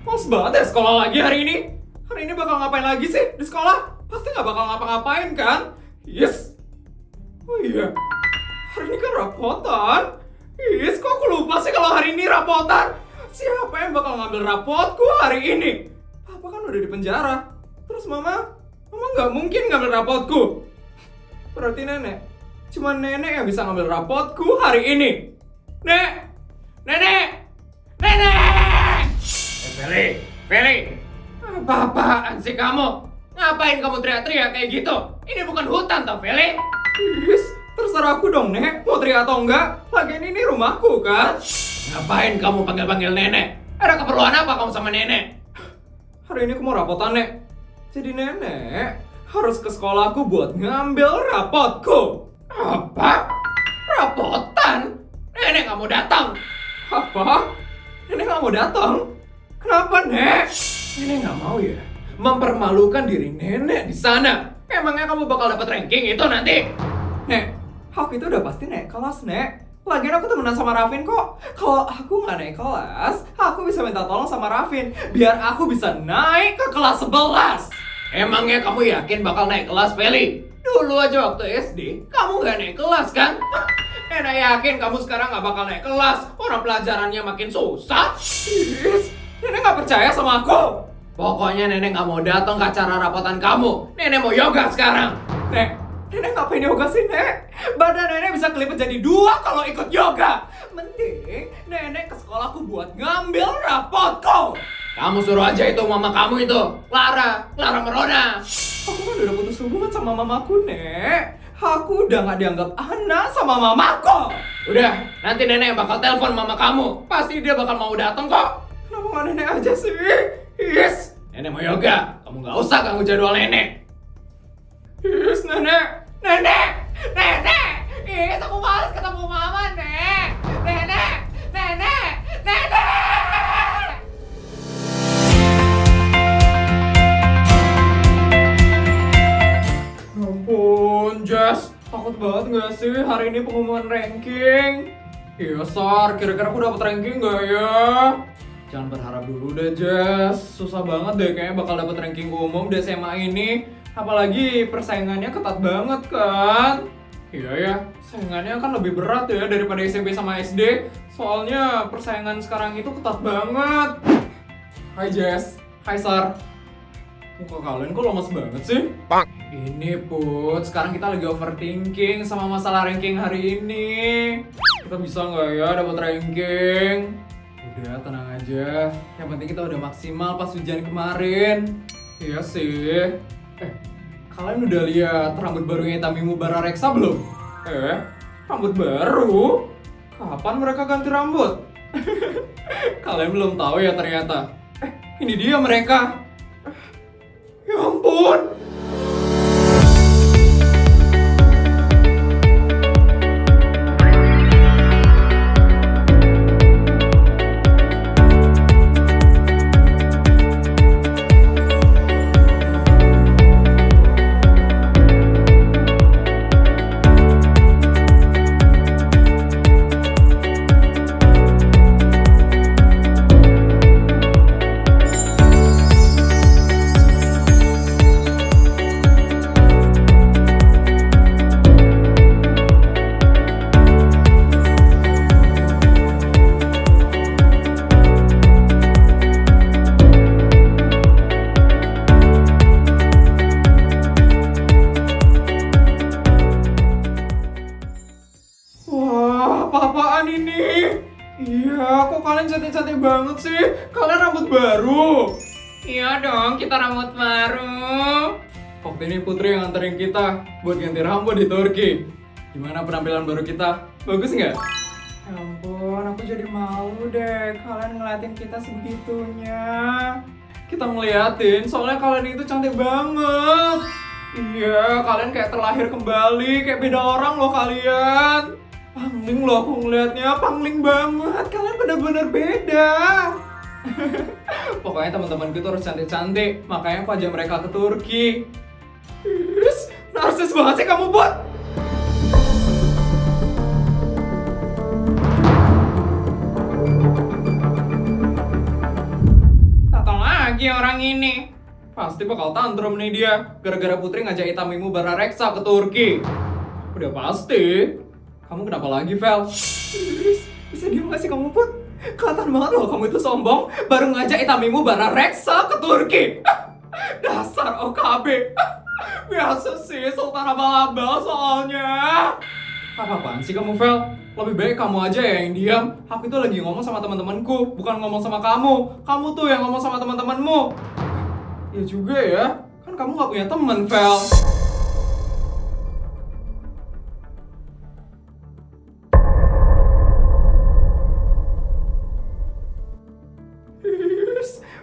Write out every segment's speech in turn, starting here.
Males banget ya sekolah lagi hari ini. Hari ini bakal ngapain lagi sih di sekolah? Pasti nggak bakal ngapa-ngapain kan? Yes. Oh iya, hari ini kan rapotan. Yes, kok aku lupa sih kalau hari ini rapotan? Siapa yang bakal ngambil rapotku hari ini? Papa kan udah di penjara. Terus mama nggak mungkin ngambil rapotku. Berarti nenek, cuma nenek yang bisa ngambil rapotku hari ini. Nenek! Feli! Apa-apaan sih kamu? Ngapain kamu teriak-teriak kayak gitu? Ini bukan hutan toh, Feli? Yes, terserah aku dong, Nek. Mau teriak atau enggak? Lagian ini rumahku, kan? Ngapain kamu panggil-panggil nenek? Ada keperluan apa kamu sama nenek? Hari ini aku mau rapotan, Nek. Jadi nenek harus ke sekolahku buat ngambil rapotku. Apa? Rapotan? Nenek nggak mau datang. Apa? Nenek nggak mau datang? Kenapa, Nek? Nenek nggak mau ya? Mempermalukan diri nenek di sana. Emangnya kamu bakal dapat ranking itu nanti? Nek, aku itu udah pasti naik kelas, Nek. Lagian aku temenan sama Rafin kok. Kalau aku nggak naik kelas, aku bisa minta tolong sama Rafin biar aku bisa naik ke kelas 11. Emangnya kamu yakin bakal naik kelas, Feli? Dulu aja waktu SD, kamu nggak naik kelas kan? Nenek yakin kamu sekarang nggak bakal naik kelas. Orang pelajarannya makin susah. Yes, nenek nggak percaya sama aku. Pokoknya nenek nggak mau datang ke acara rapotan kamu. Nenek mau yoga sekarang. Nenek ngapain yoga sih, Nek? Badan nenek bisa kelipet jadi 2 kalau ikut yoga. Mending nenek ke sekolahku buat ngambil rapotku. Kamu suruh aja itu mama kamu itu, Clara Merona. Aku kan udah putus hubungan sama mamaku, Nek. Aku udah nggak dianggap anak sama mamaku. Udah, nanti nenek bakal telepon mama kamu. Pasti dia bakal mau datang kok. Kenapa nggak nenek aja sih? Yes, nenek mau yoga. Kamu nggak usah ganggu jadwal nenek. Yes, nenek. Yes, aku males ketemu mama, Nek. Nenek. Ampun, Jess. Takut banget gak sih hari ini pengumuman ranking? Iya, Sar. Kira-kira aku dapat ranking gak ya? Jangan berharap dulu deh, Jess. Susah banget deh kayaknya bakal dapat ranking umum di SMA ini. Apalagi persaingannya ketat banget kan? Iya ya, saingannya kan lebih berat ya daripada SMP sama SD. Soalnya persaingan sekarang itu ketat banget. Hai Jess, hai Sar. Muka kalian kok lemas banget sih? Ini Put, sekarang kita lagi overthinking sama masalah ranking hari ini. Kita bisa nggak ya dapat ranking? Udah, tenang aja. Yang penting kita udah maksimal pas ujian kemarin. Iya sih. Kalian udah lihat rambut barunya Tamimu Barareksa belum? Rambut baru? Kapan mereka ganti rambut? Kalian belum tahu ya ternyata. Ini dia mereka. Ya ampun. Apa-apaan ini? Iya, kok kalian cantik-cantik banget sih? Kalian rambut baru? Iya dong, kita rambut baru. Waktu ini Putri yang nganterin kita buat ganti rambut di Turki. Gimana penampilan baru kita? Bagus nggak? Ya ampun, aku jadi malu deh kalian ngeliatin kita sebegitunya. Kita ngeliatin, soalnya kalian itu cantik banget. Iya, kalian kayak terlahir kembali, kayak beda orang loh kalian. Pangling loh aku ngeliatnya, pangling banget. Kalian bener-bener beda. Pokoknya teman-temanku tuh harus cantik-cantik, makanya aku ajak mereka ke Turki. Narsis banget sih kamu, Bot. lagi orang ini? Pasti bakal tantrum nih dia, gara-gara Putri ngajak Itamimu Barareksa ke Turki. Udah pasti. Kamu kenapa lagi, Vel? Bisa diem gak sih kamu, Put? Kelihatan banget loh kamu itu sombong, baru ngajak Itamimu Barareksa ke Turki. Dasar OKB. Biasa sih, Sultan abal-abal soalnya. Apa-apaan sih kamu, Vel? Lebih baik kamu aja ya yang diam. Aku itu lagi ngomong sama teman-temanku, bukan ngomong sama kamu. Kamu tuh yang ngomong sama teman-temanmu. Ya juga ya, kan kamu gak punya teman, Vel.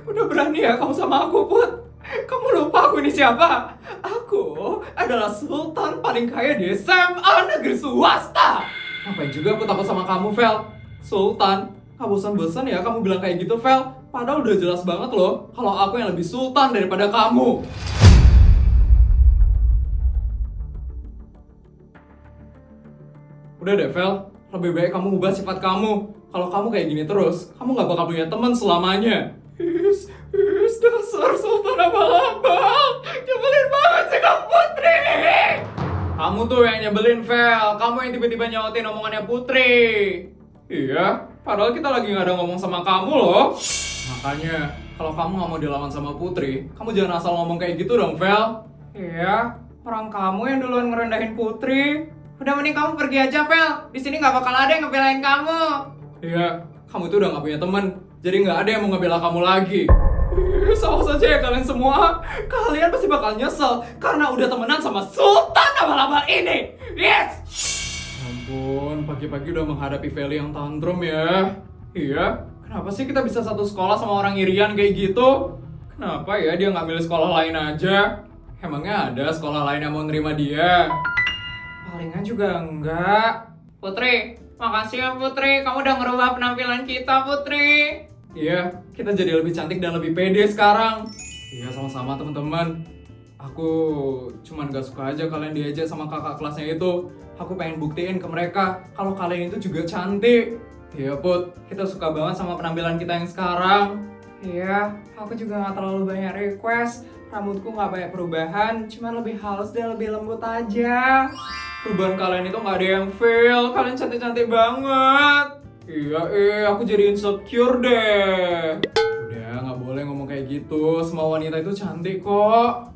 Udah berani ya kamu sama aku, Put? Kamu lupa aku ini siapa? Aku adalah Sultan paling kaya di SMA negeri swasta. Ngapain juga aku takut sama kamu, Vel? Sultan, gak bosan-bosan ya kamu bilang kayak gitu, Vel? Padahal udah jelas banget loh kalau aku yang lebih sultan daripada kamu. Udah deh, Vel. Lebih baik kamu ubah sifat kamu. Kalau kamu kayak gini terus, kamu gak bakal punya teman selamanya. Dasar Sultan abal-abal. Nyebelin banget sih kamu, Putri. Kamu tuh yang nyebelin, Vel. Kamu yang tiba-tiba nyautin omongannya Putri. Iya, padahal kita lagi gak ada ngomong sama kamu loh. Makanya, kalau kamu gak mau dilawan sama Putri, kamu jangan asal ngomong kayak gitu dong, Vel. Iya, orang kamu yang duluan ngerendahin Putri. Udah mending kamu pergi aja, Vel. Di sini gak bakal ada yang ngebelain kamu. Iya, kamu tuh udah gak punya temen. Jadi gak ada yang mau ngebela kamu lagi. Sama saja ya kalian semua. Kalian pasti bakal nyesel karena udah temenan sama Sultan abal-abal ini. Yes! Ampun, pagi-pagi udah menghadapi Feli yang tantrum ya. Iya, kenapa sih kita bisa satu sekolah sama orang irian kayak gitu? Kenapa ya dia nggak milih sekolah lain aja? Emangnya ada sekolah lain yang mau nerima dia? Palingan juga enggak. Putri, makasih ya Putri. Kamu udah ngerubah penampilan kita, Putri. Iya, kita jadi lebih cantik dan lebih pede sekarang. Iya, sama-sama teman-teman. Aku cuman gak suka aja kalian diajak sama kakak kelasnya itu. Aku pengen buktiin ke mereka kalau kalian itu juga cantik. Iya, Put. Kita suka banget sama penampilan kita yang sekarang. Iya, aku juga gak terlalu banyak request. Rambutku gak banyak perubahan, cuma lebih halus dan lebih lembut aja. Perubahan kalian itu gak ada yang fail. Kalian cantik-cantik banget. Iya, aku jadi insecure deh. Udah, gak boleh ngomong kayak gitu. Semua wanita itu cantik kok.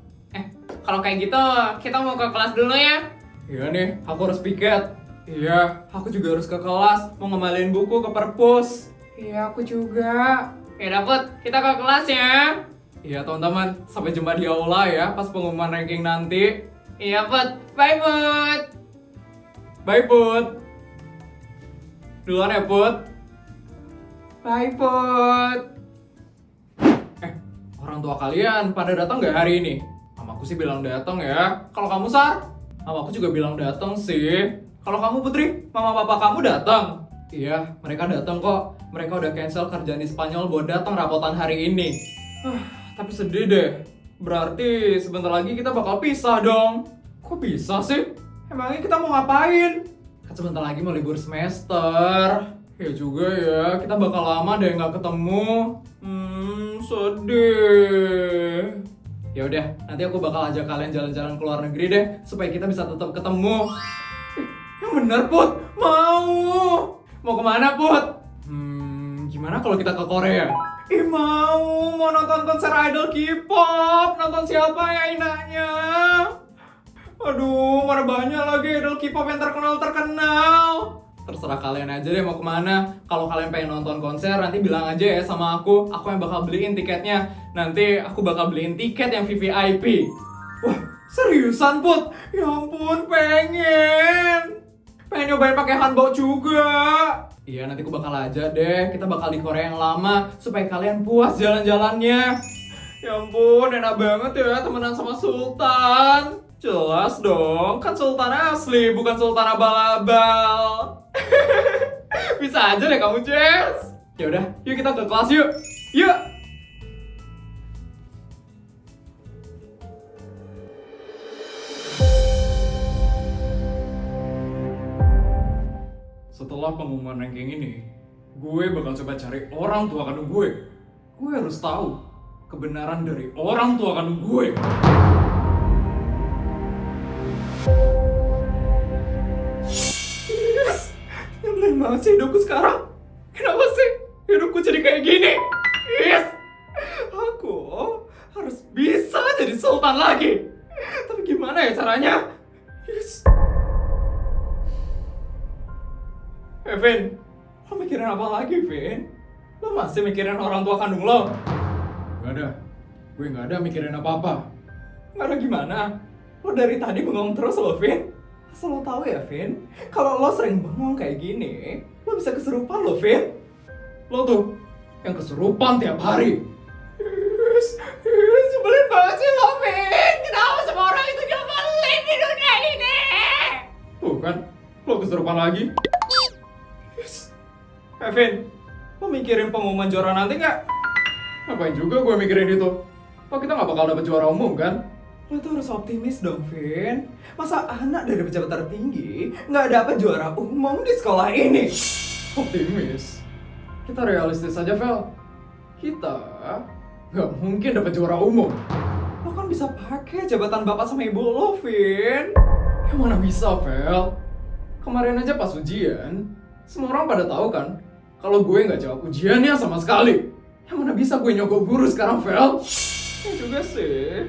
Kalau kayak gitu, kita mau ke kelas dulu ya? Iya nih, aku harus piket. Iya, aku juga harus ke kelas. Mau ngembalin buku ke perpus. Iya, aku juga. Ya dapet, kita ke kelas ya. Iya teman-teman, sampai jumpa di aula ya pas pengumuman ranking nanti. Iya Put, bye Put. Bye Put. Duluan ya Put. Bye Put. Orang tua kalian pada datang nggak hari ini? Mamaku sih bilang datang ya. Kalau kamu Sar? Mamaku juga bilang datang sih. Kalau kamu Putri, mama papa kamu datang? Iya, mereka datang kok. Mereka udah cancel kerjaan di Spanyol buat datang rapotan hari ini. Tapi sedih deh. Berarti sebentar lagi kita bakal pisah dong. Kok bisa sih? Emangnya kita mau ngapain? Kan sebentar lagi mau libur semester. Ya juga ya, kita bakal lama deh nggak ketemu. Sedih. Ya udah, nanti aku bakal ajak kalian jalan-jalan ke luar negeri deh, supaya kita bisa tetap ketemu. Yang bener Put, mau kemana Put? Gimana kalau kita ke Korea? Mau nonton konser idol K-pop. Nonton siapa ya enaknya? Aduh, mana banyak lagi idol K-pop yang terkenal. Terserah kalian aja deh mau kemana. Kalau kalian pengen nonton konser, nanti bilang aja ya sama aku. Aku yang bakal beliin tiketnya. Nanti aku bakal beliin tiket yang VVIP. Wah, seriusan Put? Ya ampun, pengen nyobain pakai hanbok juga. Iya, nanti aku bakal aja deh. Kita bakal di Korea yang lama supaya kalian puas jalan-jalannya. Ya ampun, enak banget ya temenan sama Sultan. Jelas dong, kan Sultan asli, bukan Sultan abal-abal. Bisa aja deh kamu, Jess. Ya udah, yuk kita ke kelas yuk. Yuk. Setelah pengumuman ranking ini, gue bakal coba cari orang tua kandung gue. Gue harus tahu kebenaran dari orang tua kandung gue. Yes. Nyebelin banget sih hidupku sekarang. Kenapa sih hidupku jadi kayak gini? Yes. Aku harus bisa jadi sultan lagi. Tapi gimana ya caranya? Yes. Vin, lo mikirin apa lagi, Vin? Lo masih mikirin orang tua kandung lo? Gak ada. Gue gak ada mikirin apa-apa. Gak ada gimana? Lo dari tadi bengong terus lo, Vin. Asal lo tahu ya, Vin. Kalau lo sering bengong kayak gini, lo bisa kesurupan lo, Vin. Lo tuh yang kesurupan tiap hari. Sebelin banget sih lo, Vin. Kenapa semua orang itu nyebelin di dunia ini? Tuh kan, lo kesurupan lagi. Vin, lo mikirin pengumuman juara nanti nggak? Ngapain juga gue mikirin itu? Kok kita nggak bakal dapet juara umum kan? Lo tuh harus optimis dong, Vin. Masa anak dari pejabat tertinggi nggak dapet juara umum di sekolah ini? Optimis? Kita realistis aja, Vel. Kita nggak mungkin dapet juara umum. Lo kan bisa pakai jabatan bapak sama ibu lo, Vin. Yang mana bisa, Vel? Kemarin aja pas ujian, semua orang pada tahu kan kalau gue nggak jawab ujiannya sama sekali. Yang mana bisa gue nyogok guru sekarang, Vel? Ya juga sih.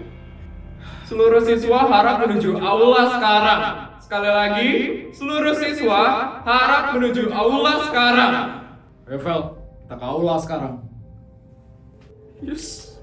Seluruh siswa harap menuju aula sekarang. Sekali lagi, seluruh siswa harap menuju aula sekarang. Ayo, Vel, kita ke aula sekarang. Yes.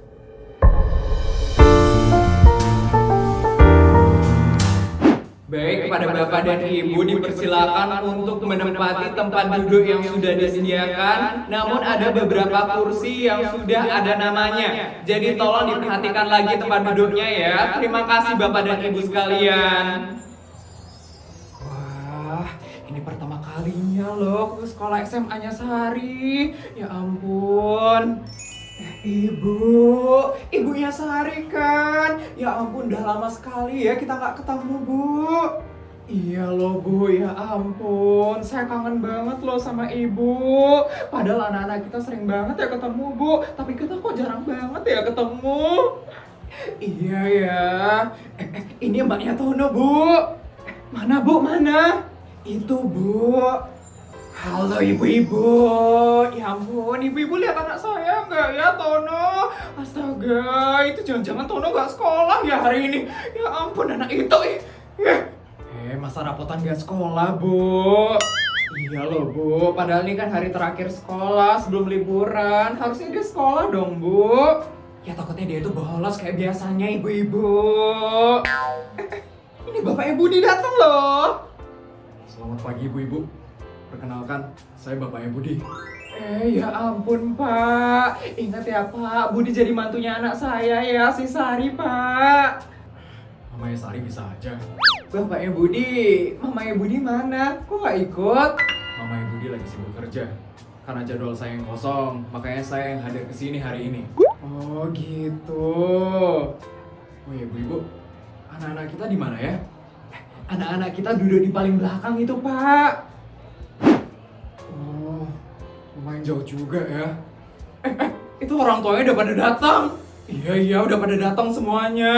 Baik, kepada Bapak dan Ibu dipersilakan untuk menempati tempat duduk yang sudah disediakan. Namun ada beberapa kursi yang sudah ada namanya. Jadi tolong diperhatikan lagi tempat duduknya ya. Terima kasih Bapak dan Ibu sekalian. Wah, ini pertama kalinya loh ke sekolah SMA-nya Sari. Ya ampun. Ibunya Sari kan? Ya ampun, udah lama sekali ya kita nggak ketemu, Bu. Iya loh, Bu, ya ampun. Saya kangen banget loh sama Ibu. Padahal anak-anak kita sering banget ya ketemu, Bu. Tapi kita kok jarang banget ya ketemu. Iya ya. Ini mbaknya Tono, Bu. Mana, Bu? Mana? Itu, Bu. Halo ibu-ibu, ya ampun, ibu-ibu lihat anak saya nggak ya, Tono? Astaga, itu jangan-jangan Tono nggak sekolah ya hari ini. Ya ampun, anak itu, masa rapotan nggak sekolah, Bu? Iya loh, Bu, padahal ini kan hari terakhir sekolah sebelum liburan. Harusnya dia sekolah dong, Bu. Ya takutnya dia itu bolos kayak biasanya, ibu-ibu. Ini bapaknya Budi datang loh. Selamat pagi, ibu-ibu. Perkenalkan, saya bapaknya Budi. Ya ampun, Pak. Ingat ya, Pak, Budi jadi mantunya anak saya ya, si Sari, Pak. Mamanya Sari bisa aja. Bapaknya Budi, mamanya Budi mana? Kok nggak ikut? Mamanya Budi lagi sibuk kerja. Karena jadwal saya yang kosong, makanya saya yang hadir ke sini hari ini. Oh, gitu. Oh ya, ibu-ibu, anak-anak kita di mana ya? Anak-anak kita duduk di paling belakang itu, Pak. Lumayan jauh juga ya. Itu orang tuanya udah pada datang. Iya, udah pada datang semuanya.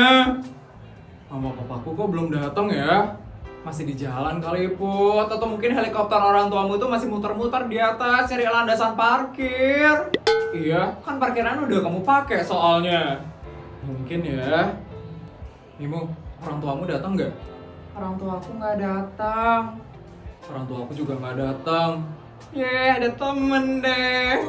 Mama papaku kok belum datang ya? Masih di jalan kali, Put. Atau mungkin helikopter orang tuamu tuh masih muter-muter di atas cari landasan parkir. Iya, kan parkiran udah kamu pakai soalnya. Mungkin ya. Mimu, orang tuamu datang nggak? Orang tuaku nggak datang. Orang tuaku juga nggak datang. Ada temen deh.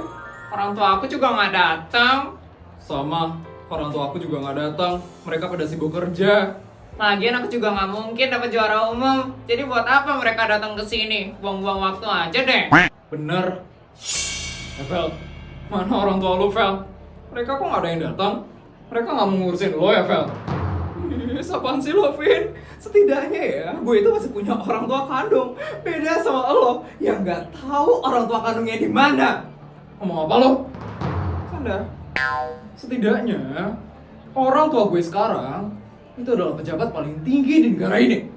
Orang tua aku juga nggak datang. Sama, orang tua aku juga nggak datang. Mereka pada sibuk kerja. Lagian aku juga nggak mungkin dapat juara umum. Jadi buat apa mereka datang ke sini? Buang-buang waktu aja deh. Bener. Vel, mana orang tua lu, Vel? Mereka kok nggak ada yang datang? Mereka nggak mau ngurusin lo ya, Vel? Apaan sih lo, Vin? Setidaknya ya, gue itu masih punya orang tua kandung. Beda sama lo yang nggak tahu orang tua kandungnya di mana. Ngomong apa lo? Kanda, setidaknya orang tua gue sekarang itu adalah pejabat paling tinggi di negara ini.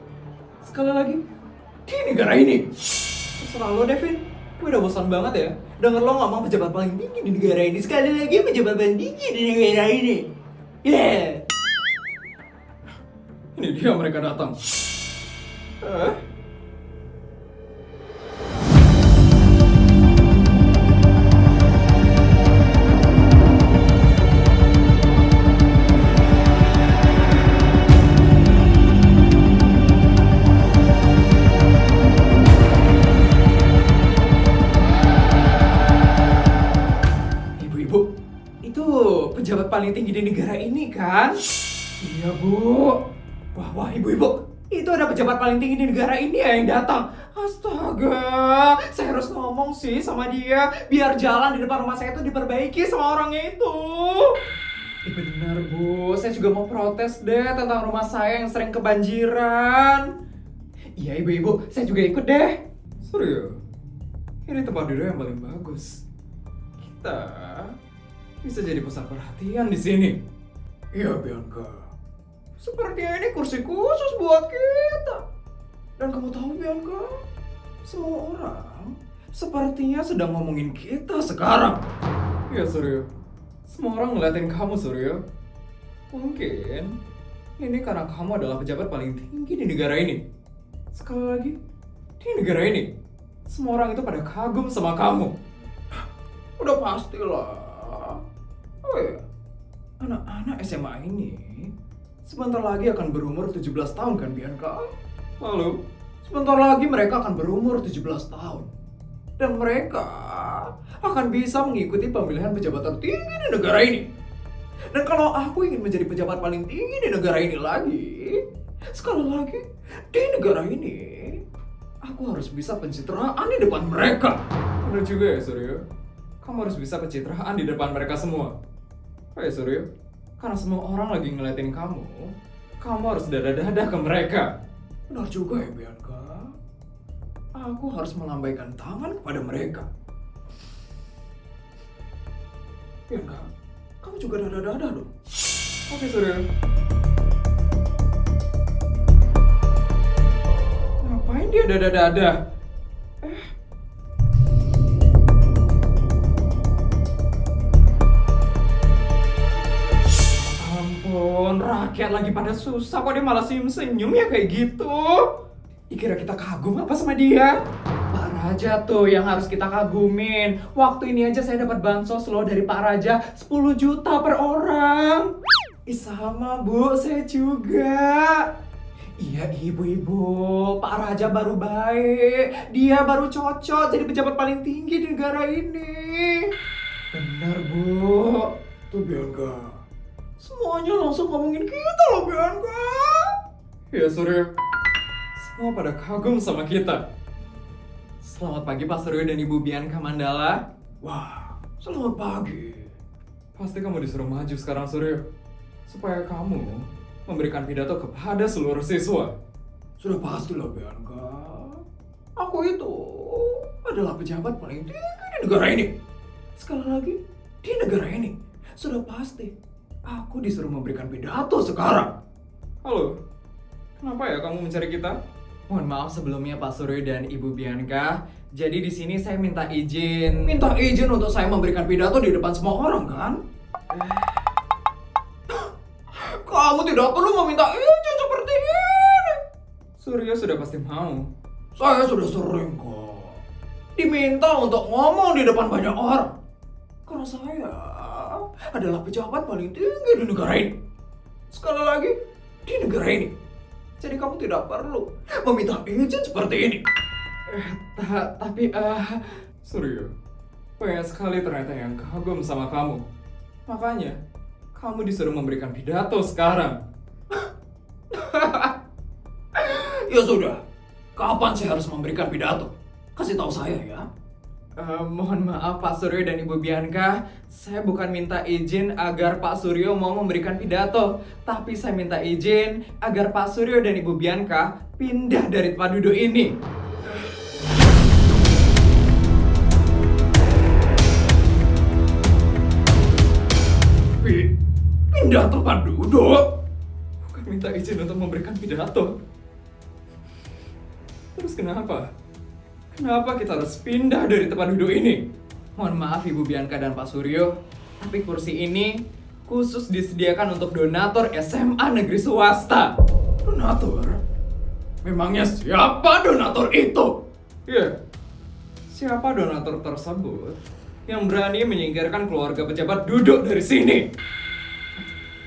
Sekali lagi, di negara ini. Terserah lo, Devin. Gue udah bosan banget ya denger lo ngomong pejabat paling tinggi di negara ini. Sekali lagi pejabat paling tinggi di negara ini. Yeah. Ini dia mereka datang. Ibu-ibu, itu pejabat paling tinggi di negara ini kan? Iya, Bu. Wah, ibu-ibu, itu ada pejabat paling tinggi di negara ini ya yang datang. Astaga, saya harus ngomong sih sama dia biar jalan di depan rumah saya itu diperbaiki sama orangnya itu. Benar, Bu. Saya juga mau protes deh tentang rumah saya yang sering kebanjiran. Iya ibu-ibu, saya juga ikut deh. Serius? Ini tempat duduk yang paling bagus. Kita bisa jadi pusat perhatian di sini. Iya Bianca, sepertinya ini kursi khusus buat kita. Dan kamu tahu Bianca, semua orang sepertinya sedang ngomongin kita sekarang. Iya, Suryo. Semua orang ngeliatin kamu, Suryo. Mungkin ini karena kamu adalah pejabat paling tinggi di negara ini. Sekali lagi, di negara ini, semua orang itu pada kagum sama kamu. Udah pastilah. Oh iya, anak-anak SMA ini sebentar lagi akan berumur 17 tahun kan Bianca? Lalu, Sebentar lagi mereka akan berumur 17 tahun. Dan mereka akan bisa mengikuti pemilihan pejabat tertinggi di negara ini. Dan kalau aku ingin menjadi pejabat paling tinggi di negara ini lagi, sekali lagi, di negara ini, aku harus bisa pencitraan di depan mereka. bener juga ya, Suryo. Kamu harus bisa pencitraan di depan mereka semua. Oh ya, Suryo. Karena semua orang lagi ngeliatin kamu harus dadah-dadah ke mereka. Benar juga ya Bianca. Aku harus melambaikan tangan kepada mereka. Bianca, kamu juga dadah-dadah dong. Oke, Suryo. Ngapain dia dadah-dadah? Ampun, rakyat lagi pada susah kok dia malah senyum-senyum ya kayak gitu. Dikira kita kagum apa sama dia? Pak Raja tuh yang harus kita kagumin. Waktu ini aja saya dapat bansos loh dari Pak Raja 10 juta per orang. Sama Bu, saya juga. Iya ibu-ibu, Pak Raja baru baik. Dia baru cocok jadi pejabat paling tinggi di negara ini. Bener, Bu. Tuh Bianca, semuanya langsung ngomongin kita loh Bianca. Ya, Suryo. Semua pada kagum sama kita. Selamat pagi Pak Suryo dan Ibu Bianca Mandala. Wah, selamat pagi. Pasti kamu disuruh maju sekarang, Suryo. Supaya kamu memberikan pidato kepada seluruh siswa. Sudah pastilah Bianca. Aku itu adalah pejabat paling tinggi di negara ini. Sekali lagi, di negara ini sudah pasti aku disuruh memberikan pidato sekarang. Halo, kenapa ya kamu mencari kita? Mohon maaf sebelumnya Pak Suryo dan Ibu Bianca. Jadi di sini saya minta izin. Minta izin untuk saya memberikan pidato di depan semua orang kan? Kamu tidak perlu meminta izin seperti ini. Suryo sudah pasti mau. Saya sudah sering kok diminta untuk ngomong di depan banyak orang. Karena saya adalah pejabat paling tinggi di negara ini. Sekali lagi, di negara ini. Jadi kamu tidak perlu meminta izin seperti ini. Tapi Suryo, banyak sekali ternyata yang kagum sama kamu. Makanya, kamu disuruh memberikan pidato sekarang. Ya sudah, kapan saya harus memberikan pidato? Kasih tahu saya ya. Mohon maaf Pak Suryo dan Ibu Bianca, saya bukan minta izin agar Pak Suryo mau memberikan pidato, tapi saya minta izin agar Pak Suryo dan Ibu Bianca pindah dari tempat duduk ini. Pindah tempat duduk? Bukan minta izin untuk memberikan pidato. Terus kenapa? Kenapa kita harus pindah dari tempat duduk ini? Mohon maaf Ibu Bianca dan Pak Suryo, tapi kursi ini khusus disediakan untuk donatur SMA negeri swasta. Donatur? Memangnya siapa donatur itu? Ya, siapa donatur tersebut yang berani menyingkirkan keluarga pejabat duduk dari sini?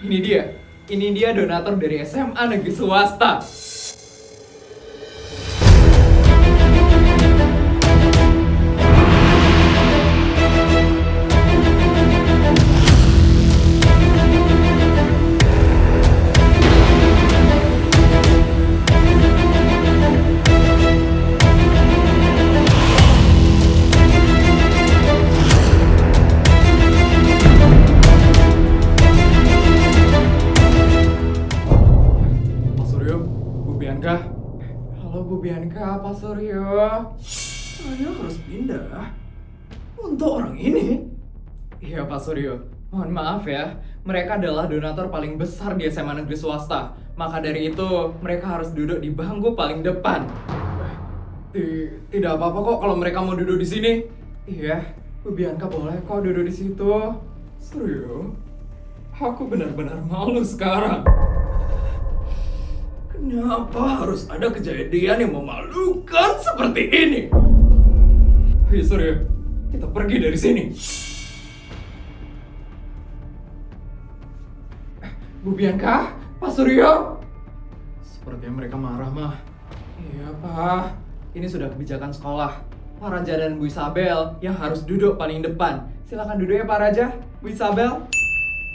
Ini dia donatur dari SMA negeri swasta. Halo Bu Bianca, Pak Suryo. Saya harus pindah untuk orang ini. Iya Pak Suryo, mohon maaf ya. Mereka adalah donatur paling besar di SMA negeri swasta. Maka dari itu, mereka harus duduk di bangku paling depan. Tidak apa-apa kok kalau mereka mau duduk di sini. Iya, Bu Bianca boleh kok duduk di situ. Suryo, aku benar-benar malu sekarang. Kenapa harus ada kejadian yang memalukan seperti ini? Ayo Suryo, kita pergi dari sini. Bu Bianca, Pak Suryo. Sepertinya mereka marah, Mah. Iya, Pak. Ini sudah kebijakan sekolah. Pak Raja dan Bu Isabel yang harus duduk paling depan. Silakan duduk ya Pak Raja, Bu Isabel.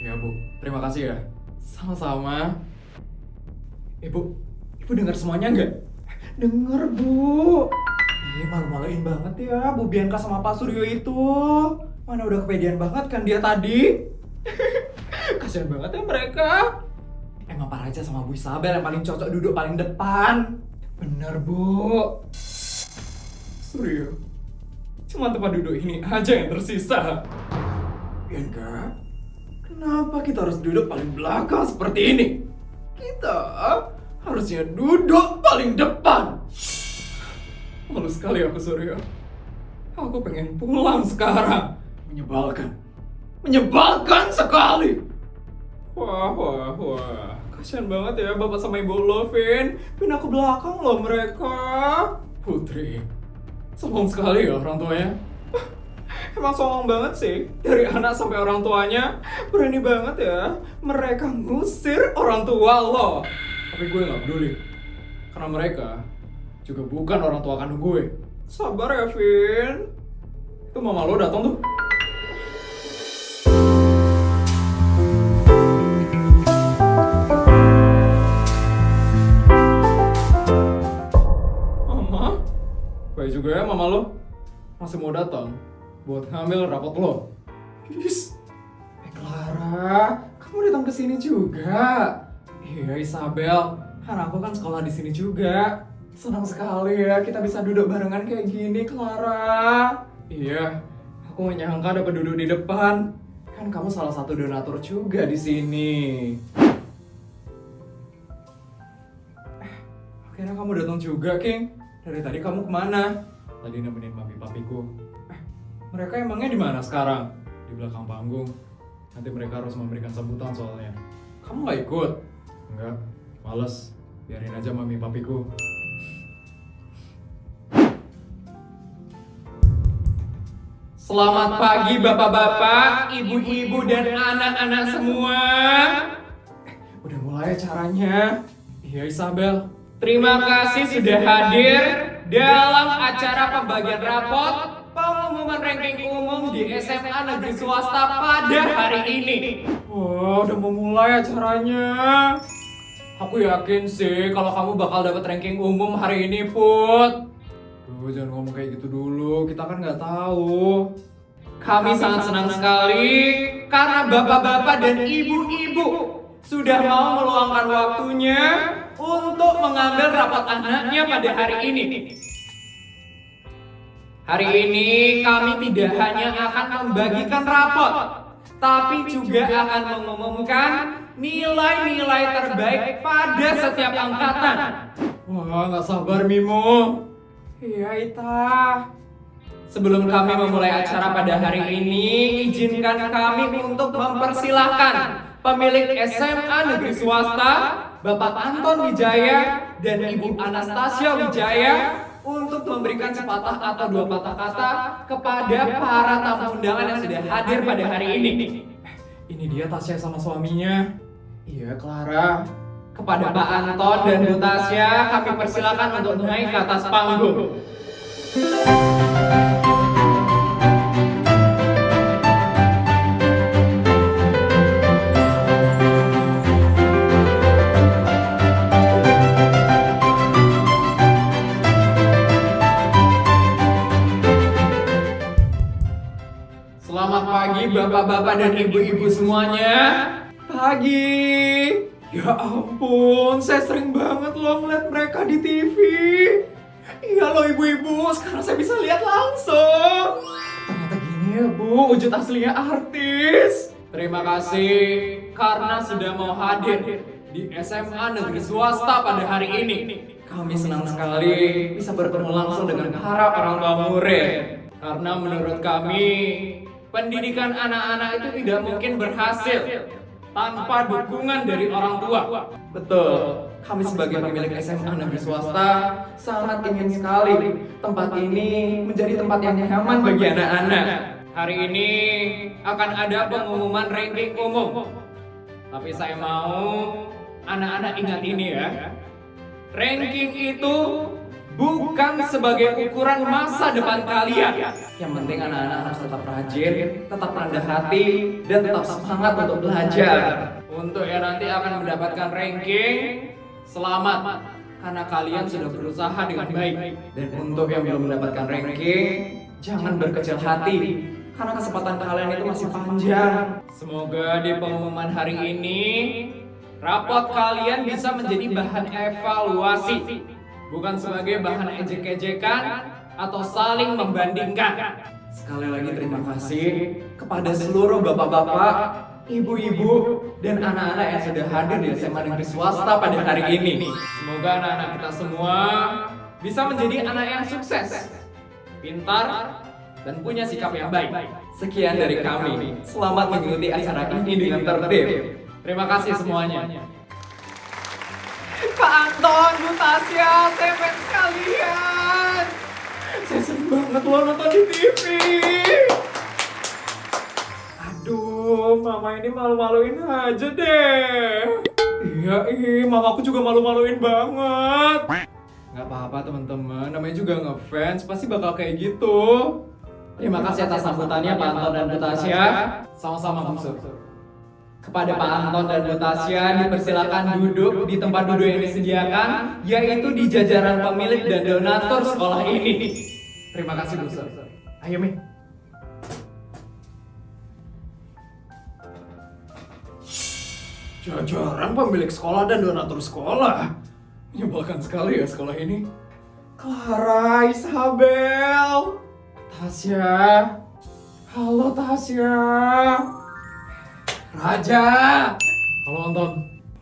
Iya, Bu. Terima kasih ya. Sama-sama. Ibu dengar semuanya nggak? Dengar, Bu. Malu-maluin banget ya Bu Bianca sama Pak Suryo itu. Mana udah kepedean banget kan dia tadi. Kasian banget ya mereka. Emang Pak Raja sama Bu Isabel yang paling cocok duduk paling depan. Bener, Bu. Suryo, cuma tempat duduk ini aja yang tersisa. Bianca, kenapa kita harus duduk paling belakang seperti ini? Kita harusnya duduk paling depan. Malu sekali aku, Suryo. Aku pengen pulang sekarang. Menyebalkan. Menyebalkan sekali. Wah. Kasian banget ya Bapak sama Ibu Lovin. Pindah ke belakang loh mereka. Putri, sombong sekali ya orang tuanya. Emang sombong banget sih. Dari anak sampai orang tuanya. Berani banget ya. Mereka ngusir orang tua lo. Tapi gue gak peduli. Karena mereka juga bukan orang tua kandung gue. Sabar ya, Vin. Itu mama lo datang tuh. Mama? Baik juga ya mama lo. Masih mau datang buat ngambil rapot lo. Clara, kamu datang ke sini juga. Iya Isabel, kan aku kan sekolah di sini juga. Senang sekali ya kita bisa duduk barengan kayak gini, Clara. Iya, aku gak nyangka dapat duduk di depan. Kan kamu salah satu donatur juga di sini. Akhirnya kamu datang juga, King. Dari tadi kamu kemana? Tadi nemenin mami papiku. Mereka emangnya di mana sekarang? Di belakang panggung. Nanti mereka harus memberikan sambutan soalnya. Kamu gak ikut? Enggak, males. Biarin aja mami papiku. Selamat pagi bapak-bapak, ibu-ibu dan anak-anak semua. Udah mulai acaranya. Iya Isabel. Terima kasih sudah hadir dalam acara pembagian rapot pengumuman ranking umum di SMA negeri swasta pada hari ini. Wah, udah mau mulai acaranya. Aku yakin sih kalau kamu bakal dapat ranking umum hari ini, Put. Duh, jangan ngomong kayak gitu dulu, kita kan nggak tahu. Kami sangat senang sekali karena bapak-bapak dan ibu-ibu sudah mau meluangkan waktunya untuk mengambil rapot anaknya pada hari ini. Hari ini kami tidak hanya akan membagikan rapot, tapi juga akan mengumumkan nilai-nilai terbaik pada setiap angkatan. Wah, nggak sabar Mimo. Iya, Ita. Sebelum kami memulai acara pada hari ini, izinkan kami untuk mempersilahkan pemilik SMA Negeri Swasta, Bapak Anton Wijaya dan Ibu Anastasia Wijaya untuk memberikan sepatah atau dua patah kata kepada para tamu undangan yang sudah hadir pada hari ini. Ini dia Tasya sama suaminya. Iya, Clara. Kepada Pak Anton dan Bu Tasya, kami persilakan untuk naik ke atas panggung. Selamat pagi bapak-bapak dan ibu-ibu semuanya. Pagi. Ya ampun, saya sering banget loh ngeliat mereka di TV. Iya loh ibu-ibu, sekarang saya bisa lihat langsung. Ternyata gini ya Bu, wujud aslinya artis. Terima kasih karena sudah mau hadir di SMA Negeri Swasta pada hari ini. Kami senang sekali bisa bertemu langsung dengan para orang tua murid. Karena menurut kami, pendidikan anak-anak itu tidak mungkin berhasil tanpa dukungan dari orang tua. Betul, kami sebagai pemilik SMA Negeri Swasta sangat ingin sekali tempat ini menjadi tempat yang nyaman bagi anak-anak. Hari ini akan ada pengumuman ranking umum. Tapi saya mau anak-anak ingat ini ya. Ranking itu bukan sebagai ukuran masa depan kalian. Yang penting anak-anak harus tetap rajin, tetap rendah hati, dan tetap semangat untuk belajar. Untuk yang nanti akan mendapatkan ranking, selamat, karena kalian sudah berusaha dengan baik. Dan untuk yang belum mendapatkan ranking, jangan berkecil hati, karena kesempatan kalian itu masih panjang. Semoga di pengumuman hari ini, rapot kalian bisa menjadi bahan evaluasi, bukan sebagai bahan ejek-ejekan atau saling membandingkan. Sekali lagi terima kasih kepada seluruh bapak-bapak, ibu-ibu, dan anak-anak yang sudah hadir di SMA Negeri Swasta pada hari ini. Semoga anak-anak kita semua bisa menjadi anak yang sukses, pintar, dan punya sikap yang baik. Sekian dari kami. Selamat mengikuti acara ini dengan tertib. Terima kasih semuanya. Pak Anton, Bu Tasya, saya fans kalian. Saya sering banget loh nonton di TV. Aduh, mama ini malu-maluin aja deh. Iya, mamaku juga malu-maluin banget. Gak apa-apa teman-teman, namanya juga ngefans, pasti bakal kayak gitu. Terima kasih atas sambutannya Pak Anton dan Bu Tasya. Sama-sama Bu Sur. Kepada Pak Anton dan Bu Tasya dipersilakan duduk di tempat duduk yang disediakan, yaitu di jajaran pemilik dan donatur sekolah ini. Terima kasih Bu Sur. Ayo Mi. Jajaran pemilik sekolah dan donatur sekolah. Menyebalkan sekali ya sekolah ini. Clara, Isabel, Tasya. Halo Tasya. Raja. Halo Anton.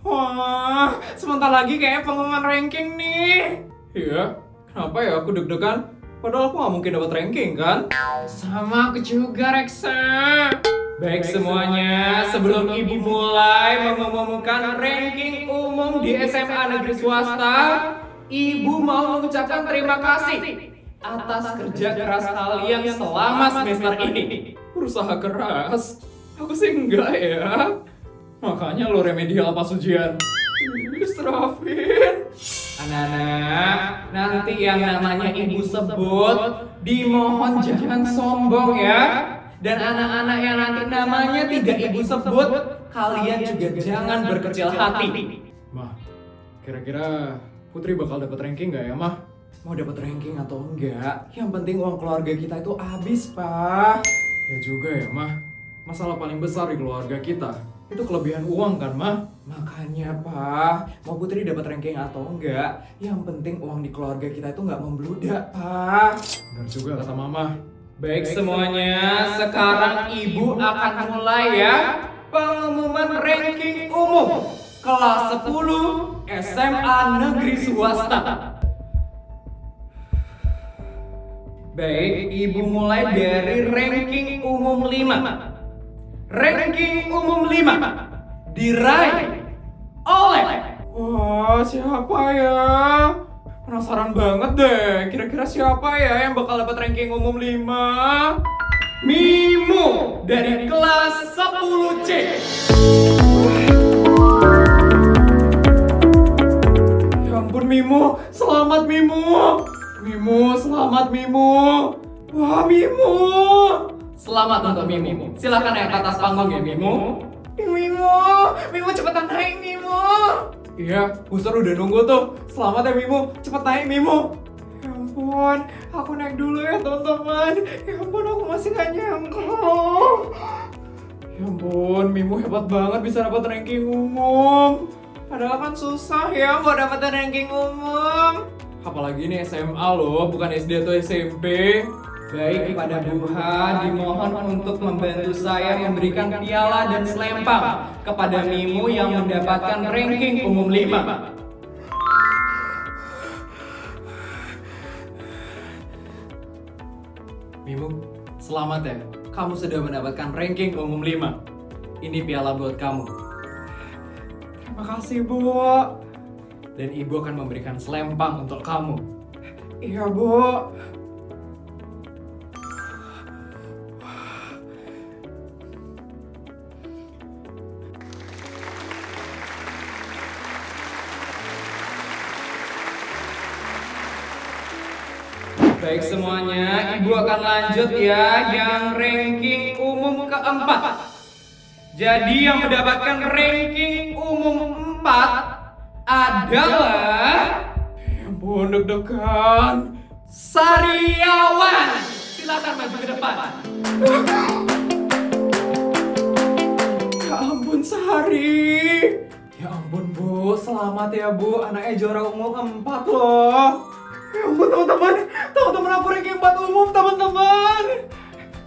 Wah, sebentar lagi kayaknya pengumuman ranking nih. Iya, kenapa ya aku deg-degan? Padahal aku gak mungkin dapat ranking kan? Sama aku juga Reksa. Baik semuanya, sebelum ibu mulai mengumumkan ranking umum di SMA Negeri Swasta, ibu mau mengucapkan terima kasih atas kerja keras kalian selama semester ini. Berusaha keras? Aku sih enggak ya. Makanya lo remedial pas ujian. Serafin. Anak-anak, nanti yang namanya ibu sebut, dimohon jangan sombong ya. Dan anak-anak yang nanti namanya tidak ibu sebut, kalian juga jangan berkecil hati. Mah, kira-kira Putri bakal dapat ranking nggak ya, Mah? Mau dapat ranking atau enggak, yang penting uang keluarga kita itu habis, Pak. Ya juga ya, Mah. Masalah paling besar di keluarga kita itu kelebihan uang kan, Mah? Makanya, Pak, mau Putri dapat ranking atau enggak, yang penting uang di keluarga kita itu nggak membludak, Pak. Benar juga kata Mama. Baik semuanya, sekarang Ibu akan mulai ya pengumuman ranking umum kelas 10 SMA Negeri Swasta. Baik, Ibu mulai dari ranking umum 5. Ranking umum 5 diraih oleh... Wah, siapa ya? Penasaran banget deh, kira-kira siapa ya yang bakal dapat ranking umum 5? Mimu dari kelas 10C. Ya ampun Mimu, selamat Mimu. Mimu, selamat Mimu. Wah Mimu. Selamat untuk Mimu. Silakan naik ke atas panggung ya Mimu. Mimu cepetan naik Mimu. Iya, Booster udah nunggu tuh. Selamat ya Mimu, cepet naik Mimu. Ya ampun, aku naik dulu ya teman-teman. Ya ampun, aku masih gak nyangka. Ya ampun, Mimu hebat banget bisa dapat ranking umum. Padahal kan susah ya buat dapetin ranking umum. Apalagi ini SMA loh, bukan SD atau SMP. Baik, kepada Buha dimohon untuk membantu saya memberikan piala dan selempang kepada Mimu yang mendapatkan ranking umum 5. Mimu, selamat ya. Kamu sudah mendapatkan ranking umum 5. Ini piala buat kamu. Terima kasih, Bu. Dan Ibu akan memberikan selempang untuk kamu. Iya, Bu. Baik semuanya, Ibu akan lanjut ya yang ranking umum keempat. Jadi yang mendapatkan ranking umum 4 adalah... Ya ampun, deg-degan. Sariawan. Silakan maju ke depan. Ya ampun, Sari. Ya ampun, Bu. Selamat ya, Bu. Anaknya juara umum 4 loh. Ya ampun, teman-teman. Teman-teman, aku ranking 4 umum, teman-teman.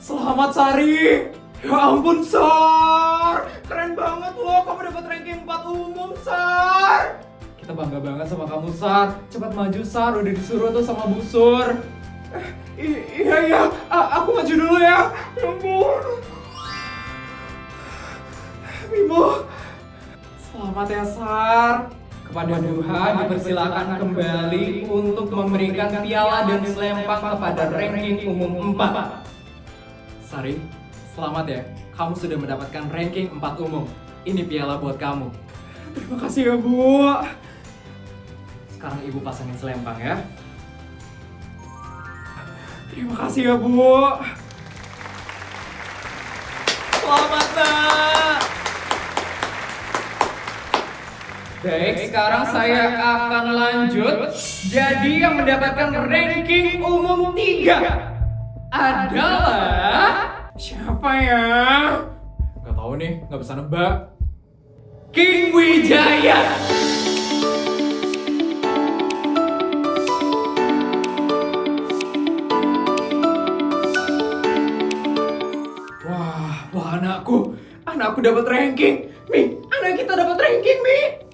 Selamat, Sari. Ya ampun, Sar. Keren banget loh. Kamu dapat ranking 4 umum, Sar. Kita bangga banget sama kamu, Sar. Cepat maju, Sar. Udah disuruh tuh sama Bu Sur. Iya. Aku maju dulu ya. Ya ampun. Mimu. Selamat ya, Sar. Kepada Buha dipersilakan kembali untuk memberikan piala dan selempang kepada ranking umum 4. Sari, selamat ya. Kamu sudah mendapatkan ranking 4 umum. Ini piala buat kamu. Terima kasih ya, Bu. Sekarang Ibu pasangin selempang ya. Terima kasih ya, Bu. Selamat, Nak. Baik, sekarang saya akan lanjut. Jadi yang mendapatkan ranking umum 3 adalah... Siapa ya? Gak tahu nih, gak bisa nebak. King Wijaya. Wah anakku dapat ranking. Mi, anak kita dapat ranking, Mi.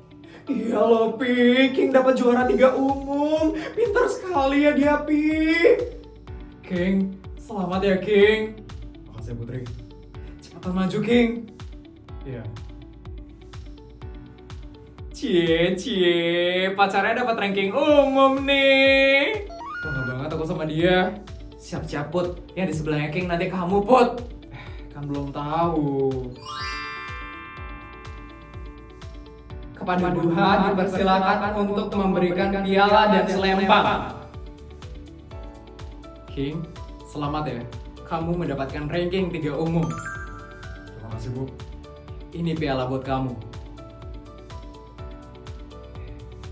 Iya loh, Pi. King dapat juara 3 umum. Pintar sekali ya dia, Pi. King, selamat ya, King. Makasih, Putri. Cepetan maju, King. Iya. Cie, pacarnya dapat ranking umum nih. Bangga banget aku sama dia. Siap-siap, Put. Yang di sebelahnya King nanti kamu, Put. Kan belum tahu. Kepada Buha dipersilakan untuk memberikan piala dan selempang. King, selamat ya. Kamu mendapatkan ranking 3 umum. Terima kasih, Bu. Ini piala buat kamu.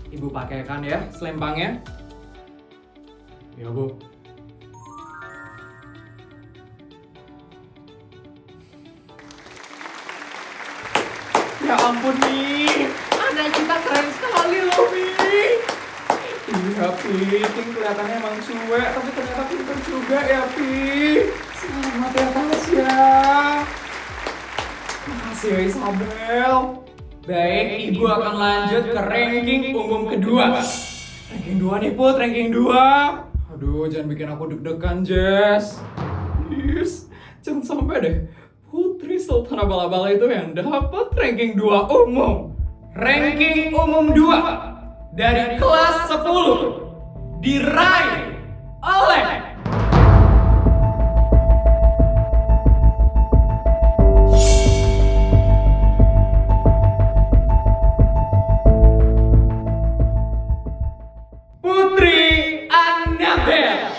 Ibu pakaikan ya selempangnya. Ya, Bu. Ya ampun, Mi. Anak kita keren sekali loh, Mi. Iya, Pi. King kelihatannya emang cuek, tapi ternyata pintar juga ya, Pi. Selamat ya, Tasya. Makasih ya, Isabel. Baik, Ibu akan lanjut ke ranking umum kedua. Ranking 2 nih, Put. Ranking 2. Aduh, jangan bikin aku deg-degan, Jess. Yes, jangan sampai deh Putri Sultan Bala-Bala itu yang dapat ranking 2 umum. Ranking umum 2 dari kelas 10 diraih oleh Putri Annabel.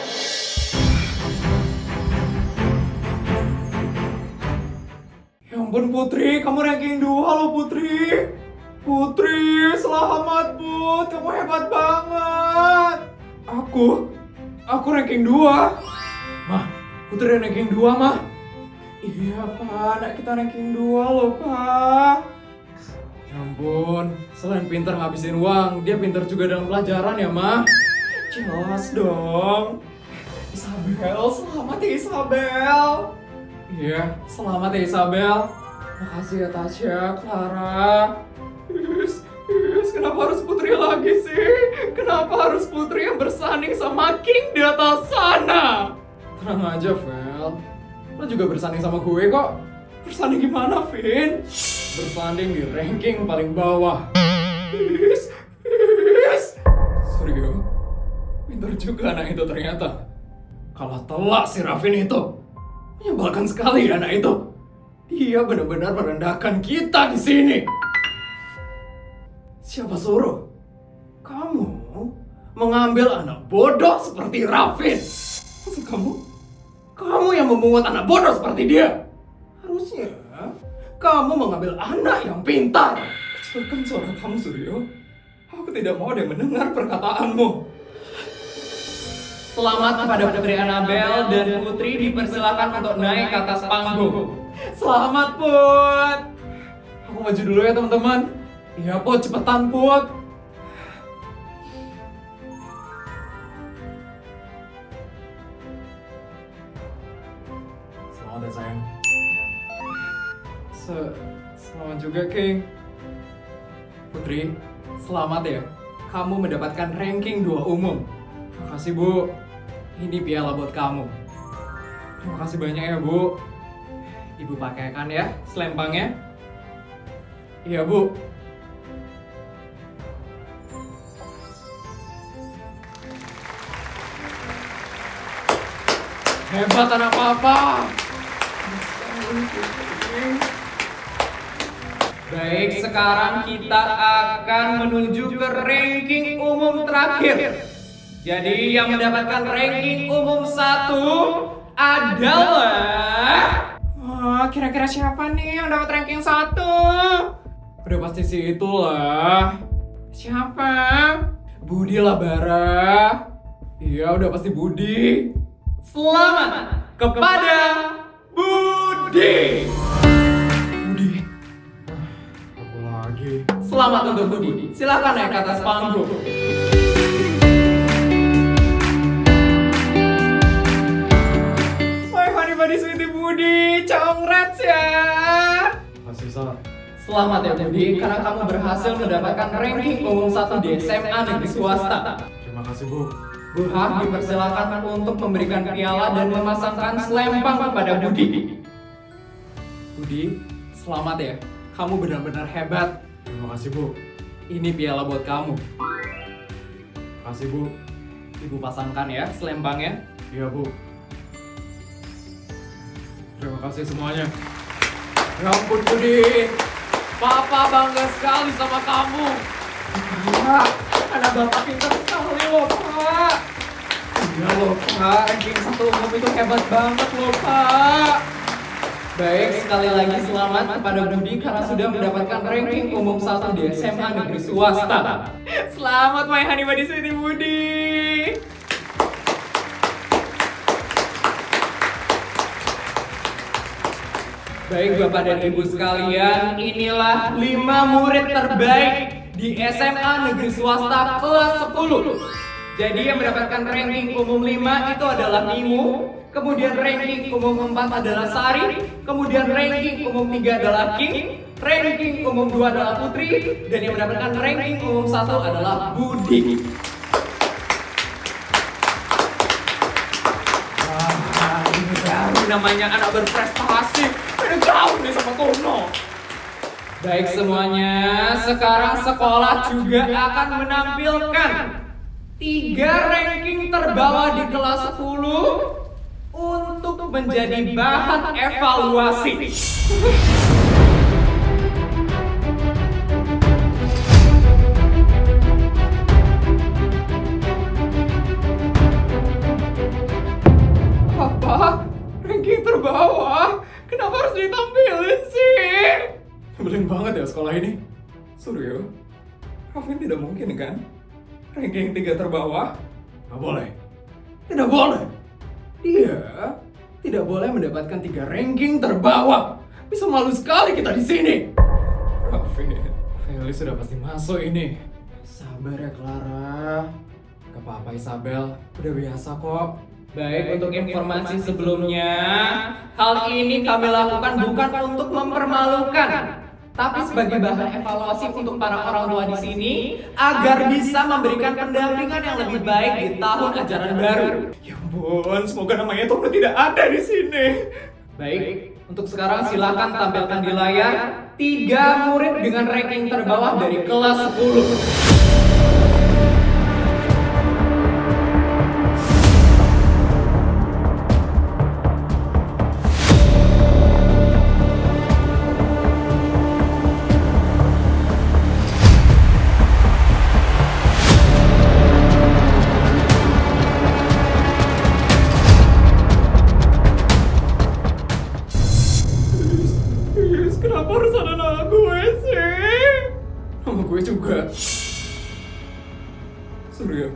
Ya ampun Putri, kamu ranking 2 loh Putri. Putri, selamat Put, kamu hebat banget. Aku ranking 2. Mah, Putri ranking 2 mah. Iya Pak, anak kita ranking 2 loh Pak. Ya ampun, selain pintar ngabisin uang, dia pintar juga dalam pelajaran ya Mah. Jelas dong. Isabel, selamat ya Isabel. Iya, selamat ya Isabel. Makasih ya Tasya, Clara. Kenapa harus Putri lagi sih? Kenapa harus Putri yang bersanding sama King di atas sana? Tenang aja, Vel. Lo juga bersanding sama gue kok. Bersanding gimana, Vin? Bersanding di ranking paling bawah. Serius? Pintar juga anak itu ternyata. Kalah telak si Raffin itu. Menyebalkan sekali anak itu. Dia benar-benar merendahkan kita di sini. Siapa suruh? Kamu mengambil anak bodoh seperti Raffin. Maksud kamu yang memungut anak bodoh seperti dia. Harusnya kamu mengambil anak yang pintar. Kecilkan suara kamu, Suryo. Aku tidak mau ada yang mendengar perkataanmu. Selamat kepada Putri Annabel dan Putri dipersilakan untuk naik ke atas panggung. Selamat, Put. Aku maju dulu ya, teman-teman. Iya, Put, cepetan, Put. Selamat ya, sayang. Selamat juga, King. Putri, selamat ya. Kamu mendapatkan ranking 2 umum. Makasih, Bu. Ini piala buat kamu. Terima kasih banyak ya, Bu. Ibu pakaikan ya selempangnya. Iya, Bu. Hebat anak papa. Baik, sekarang kita akan menuju ke ranking umum terakhir. Jadi yang mendapatkan ranking umum 1 adalah... Kira-kira siapa nih yang dapat ranking 1? Udah pasti si itulah. Siapa? Budi lah, Bara. Iya, udah pasti Budi. Selamat kepada Budi. Budi. Aku lagi. Selamat untuk Budi. Silakan naik ke atas panggung. Budi Sweetie Budi, congrats ya. Makasih, Sar. Selamat ya Budi, karena kamu berhasil mendapatkan ranking umum 1 di SMA negeri swasta. Terima kasih, Bu. Bu Hak dipersilakan untuk memberikan piala dan memasangkan selempang kepada Budi. Budi, selamat ya. Kamu benar-benar hebat. Terima kasih, Bu. Ini piala buat kamu. Terima kasih, Bu. Ibu pasangkan ya selempangnya. Iya, Bu. Terima kasih semuanya. Ya ampun, Budi. Papa bangga sekali sama kamu. Pak, anak bapak pintar sekali loh, Pak. Iya loh, Pak. Ranking 1 umum itu hebat banget loh, Pak. Baik, sekali lagi selamat kepada Budi karena sudah mendapatkan ranking umum 1 di SMA negeri swasta. Selamat My Honey Budi Sweetie Budi. Baik Bapak dan Ibu sekalian, inilah 5 murid terbaik di SMA negeri swasta kelas 10. Jadi yang mendapatkan ranking umum 5 itu adalah Mimu, kemudian ranking umum 4 adalah Sari, kemudian ranking umum 3 adalah King, ranking umum 2 adalah Putri, dan yang mendapatkan ranking umum 1 adalah Budi. namanya anak berprestasi. Beda jauh nih sama Tono. Baik semuanya, sekarang sekolah juga akan menampilkan 3 ranking terbawah di kelas 10 untuk menjadi bahan evaluasi. Apa? Ranking terbawah? Kenapa harus ditampilin sih? Nyebelin banget ya sekolah ini. Suryo, Raffin tidak mungkin kan? Ranking 3 terbawah? Nggak boleh. Tidak boleh. Dia tidak boleh mendapatkan 3 ranking terbawah. Bisa malu sekali kita di sini. Raffin, Feli sudah pasti masuk ini. Sabar ya Clara. Gak apa-apa Isabel, udah biasa kok. Baik, untuk informasi sebelumnya, hal ini kami lakukan bukan untuk mempermalukan, tapi sebagai bahan evaluasi untuk para orang tua di sini agar bisa memberikan pendampingan yang lebih baik di tahun ajaran baru. Ya ampun, semoga namanya Tono tidak ada di sini. Baik, untuk sekarang silakan tampilkan di layar 3 murid dengan ranking terbawah dari kelas 10. Kenapa harus ada nama gue sih? Nama gue juga. Suryo,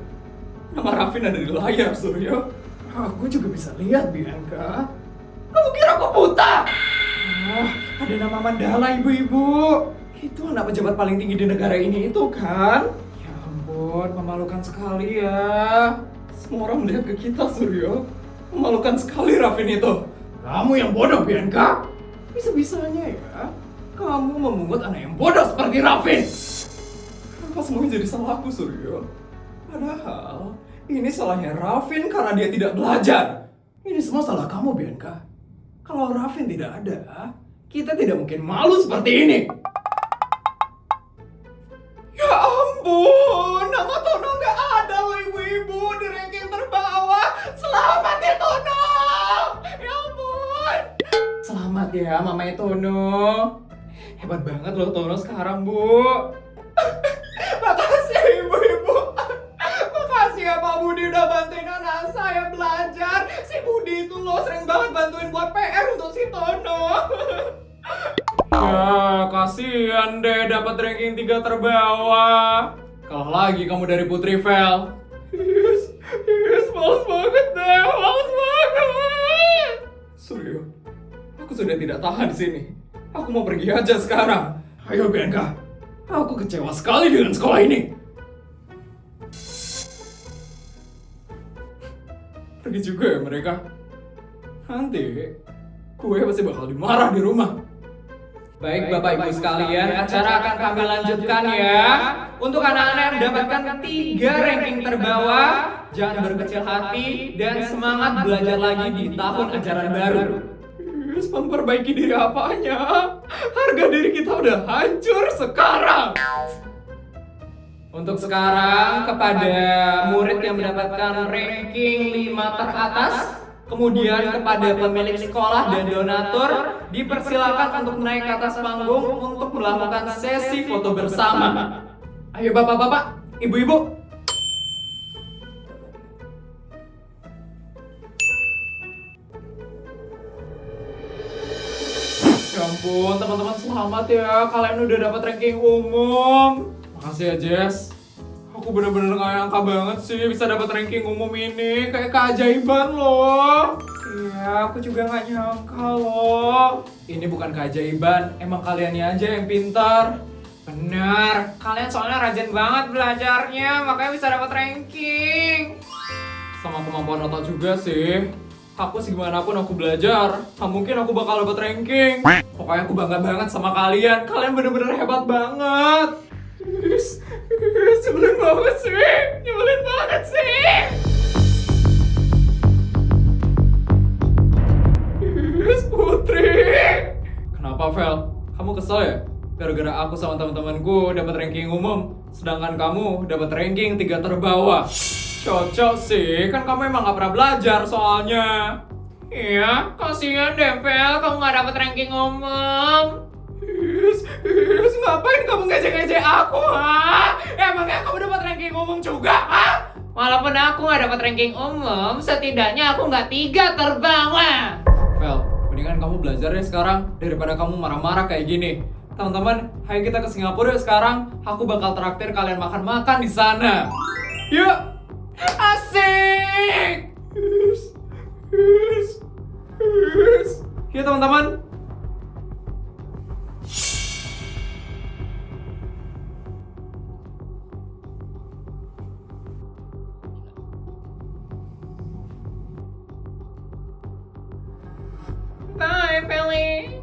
nama Raffin ada di layar, Suryo. Aku juga bisa lihat, Bianca. Kamu kira aku buta? Ada nama Mandala, ibu-ibu. Itu anak pejabat paling tinggi di negara ini itu kan? Ya ampun, memalukan sekali ya. Semua orang melihat ke kita, Suryo. Memalukan sekali Raffin itu. Kamu yang bodoh, Bianca. Bisa-bisanya ya, kamu memungut anak yang bodoh seperti Raffin. Kenapa semuanya jadi salahku, Suryo? Padahal ini salahnya Raffin karena dia tidak belajar. Ini semua salah kamu, Bianca. Kalau Raffin tidak ada, kita tidak mungkin malu seperti ini. Ya ampun, nama Tono nggak ada loh ibu-ibu di ranking terbawah. Selamat ya Tono. Ya ampun. Selamat ya mamanya Tono. Hebat banget loh Tono sekarang, Bu. Makasih ya ibu-ibu. Makasih ya Pak Budi udah bantuin anak saya belajar. Si Budi itu loh sering banget bantuin buat PR untuk si Tono. Ya, kasihan deh dapat ranking 3 terbawah. Kalah lagi kamu dari Putri Vel. Yes, males banget deh, males banget. Suryo, aku sudah tidak tahan di sini. Aku mau pergi aja sekarang. Ayo Bianca, aku kecewa sekali dengan sekolah ini. Pergi juga ya mereka. Nanti gue pasti bakal dimarah di rumah. Baik Bapak Ibu sekalian, acara akan kami lanjutkan ya. Untuk anak-anak yang mendapatkan 3 ranking terbawah, jangan berkecil hati dan semangat belajar lagi di tahun ajaran baru. Yes, memperbaiki diri apanya? Harga diri kita udah hancur sekarang. Untuk sekarang, kepada murid yang mendapatkan ranking 5 teratas, kemudian kepada pemilik sekolah dan donatur, dipersilakan untuk naik ke atas panggung untuk melakukan sesi foto bersama. Ayo bapak-bapak, ibu-ibu. Ya ampun, teman-teman selamat ya. Kalian udah dapat ranking umum. Makasih ya Jess. Aku bener-bener gak nyangka banget sih bisa dapat ranking umum ini. Kayak keajaiban loh. Iya, aku juga gak nyangka loh. Ini bukan keajaiban, emang kaliannya aja yang pintar. Benar, kalian soalnya rajin banget belajarnya, makanya bisa dapat ranking. Sama kemampuan otak juga sih. Aku segimana pun aku belajar, gak mungkin aku bakal dapat ranking. Pokoknya aku bangga banget sama kalian. Kalian bener-bener hebat banget. Nyebelin banget sih. Nyebelin banget sih. Putri. Kenapa, Vel? Kamu kesel ya? Gara-gara aku sama teman-temanku dapat ranking umum, sedangkan kamu dapat ranking 3 terbawah. Cocok sih, kan kamu emang gak pernah belajar soalnya. Iya, kasihan deh, Vel, kamu gak dapet ranking umum. Ngapain kamu ngejek-ngejek aku, ha? Emangnya kamu dapat ranking umum juga, ha? Walaupun aku gak dapet ranking umum, setidaknya aku gak 3 terbawah. Vel, mendingan kamu belajar deh sekarang daripada kamu marah-marah kayak gini. Teman-teman, ayo kita ke Singapura yuk sekarang. Aku bakal traktir kalian makan-makan di sana. Yuk! Asik! Yuk teman-teman. Bye, Feli.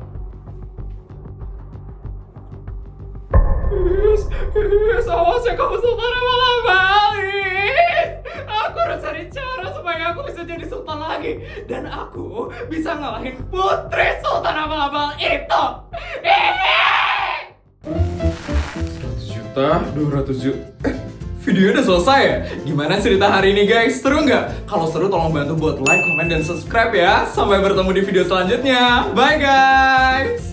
Awas ya kamu sultan malah balik. Aku harus cari cara supaya aku bisa jadi sultan lagi. Dan aku bisa ngalahin putri sultan abal-abal itu. 100 juta, 200 juta. Video udah selesai ya? Gimana cerita hari ini guys? Seru nggak? Kalau seru tolong bantu buat like, comment, dan subscribe ya. Sampai bertemu di video selanjutnya. Bye guys!